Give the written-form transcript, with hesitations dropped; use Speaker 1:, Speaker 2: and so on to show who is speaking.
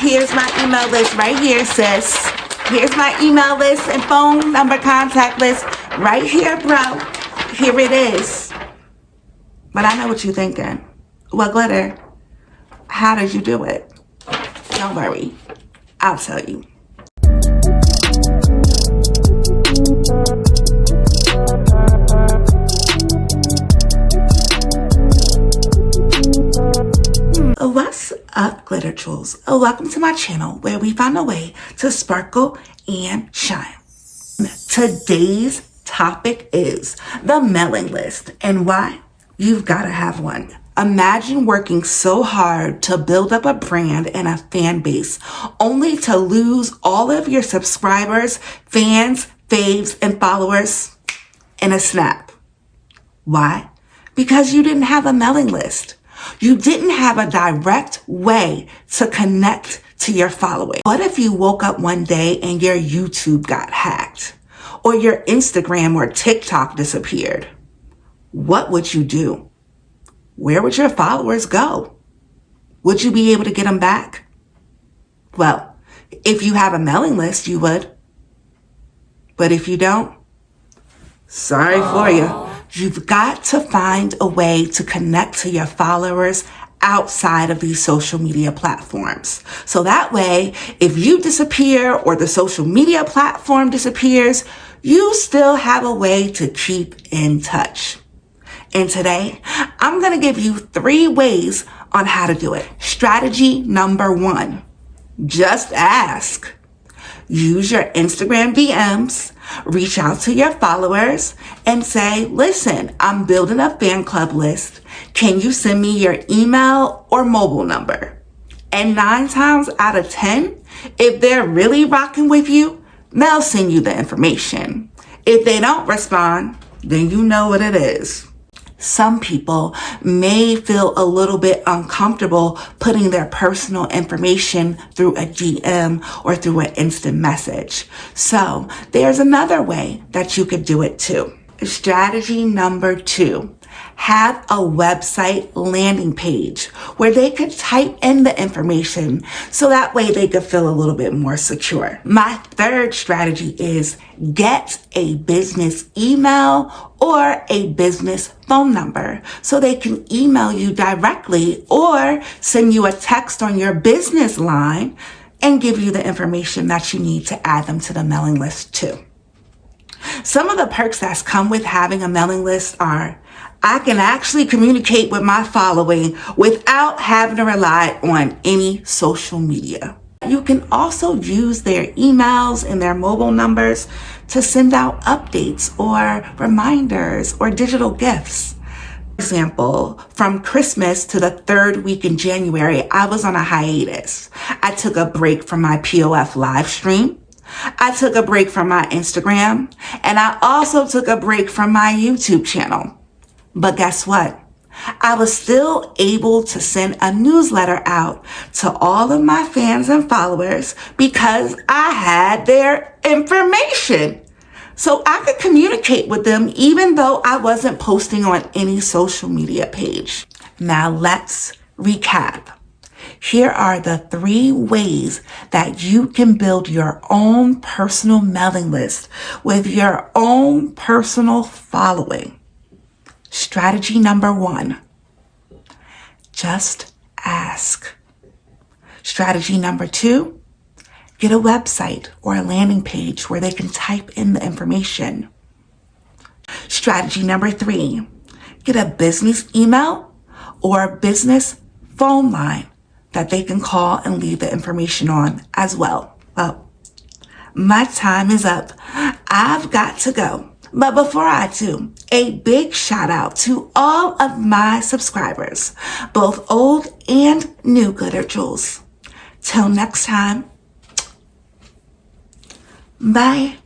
Speaker 1: Here's my email list right here, sis. Here's my email list and phone number contact list right here, bro. Here it is. But I know what you're thinking. Well, Glitter, how did you do it? Don't worry. I'll tell you. What's up, Glitter Jewels? Welcome to my channel where we find a way to sparkle and shine. Today's topic is the mailing list and why you've got to have one. Imagine working so hard to build up a brand and a fan base only to lose all of your subscribers, fans, faves, and followers in a snap. Why? Because you didn't have a mailing list. You didn't have a direct way to connect to your following. What if you woke up one day and your YouTube got hacked or your Instagram or TikTok disappeared? What would you do? Where would your followers go? Would you be able to get them back? Well, if you have a mailing list, you would. But if you don't, sorry for you. You've got to find a way to connect to your followers outside of these social media platforms. So that way, if you disappear or the social media platform disappears, you still have a way to keep in touch. And today, I'm going to give you 3 ways on how to do it. Strategy number 1, just ask. Use your Instagram DMs, reach out to your followers and say, listen, I'm building a fan club list. Can you send me your email or mobile number? And 9 times out of 10, if they're really rocking with you, they'll send you the information. If they don't respond, then you know what it is. Some people may feel a little bit uncomfortable putting their personal information through a DM or through an instant message. So there's another way that you could do it too. Strategy number 2, have a website landing page where they could type in the information so that way they could feel a little bit more secure. My 3rd strategy is get a business email or a business phone number so they can email you directly or send you a text on your business line and give you the information that you need to add them to the mailing list too. Some of the perks that come with having a mailing list are I can actually communicate with my following without having to rely on any social media. You can also use their emails and their mobile numbers to send out updates or reminders or digital gifts. For example, from Christmas to the 3rd week in January, I was on a hiatus. I took a break from my POF live stream. I took a break from my Instagram, and I also took a break from my YouTube channel. But guess what? I was still able to send a newsletter out to all of my fans and followers because I had their information. So I could communicate with them even though I wasn't posting on any social media page. Now let's recap. Here are the 3 ways that you can build your own personal mailing list with your own personal following. Strategy number 1, just ask. Strategy number 2, get a website or a landing page where they can type in the information. Strategy number 3, get a business email or a business phone line that they can call and leave the information on as well. Well, my time is up. I've got to go. But before I do, a big shout out to all of my subscribers, both old and new Glitter Jewels. Till next time, bye.